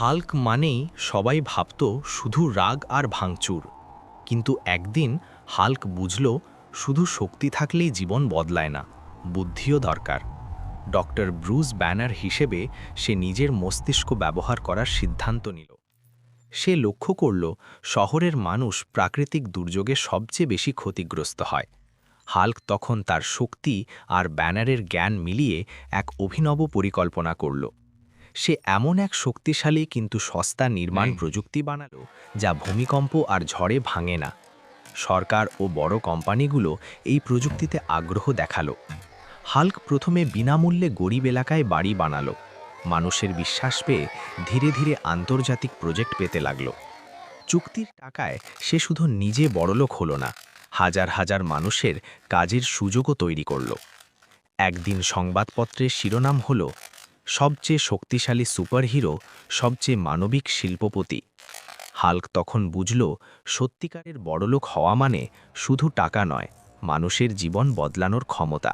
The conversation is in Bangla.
হাল্ক মানেই সবাই ভাবত শুধু রাগ আর ভাঙচুর, কিন্তু একদিন হাল্ক বুঝল শুধু শক্তি থাকলেই জীবন বদলায় না, বুদ্ধিও দরকার। ডক্টর ব্রুস ব্যানার হিসেবে সে নিজের মস্তিষ্ক ব্যবহার করার সিদ্ধান্ত নিল। সে লক্ষ্য করল শহরের মানুষ প্রাকৃতিক দুর্যোগে সবচেয়ে বেশি ক্ষতিগ্রস্ত হয়। হাল্ক তখন তার শক্তি আর ব্যানারের জ্ঞান মিলিয়ে এক অভিনব পরিকল্পনা করল। সে এমন এক শক্তিশালী কিন্তু সস্তা নির্মাণ প্রযুক্তি বানালো যা ভূমিকম্প আর ঝড়ে ভাঙে না। সরকার ও বড় কোম্পানিগুলো এই প্রযুক্তিতে আগ্রহ দেখালো। হাল্ক প্রথমে বিনামূল্যে গরিব এলাকায় বাড়ি বানালো। মানুষের বিশ্বাস পেয়ে ধীরে ধীরে আন্তর্জাতিক প্রজেক্ট পেতে লাগল। চুক্তির টাকায় সে শুধু নিজে বড়লোক হলো না, হাজার হাজার মানুষের কাজের সুযোগও তৈরি করল। একদিন সংবাদপত্রের শিরোনাম হল, সবচেয়ে শক্তিশালী সুপারহিরো, সবচেয়ে মানবিক শিল্পপতি। হাল্ক তখন বুঝল সত্যিকারের বড়লোক হওয়া মানে শুধু টাকা নয়, মানুষের জীবন বদলানোর ক্ষমতা।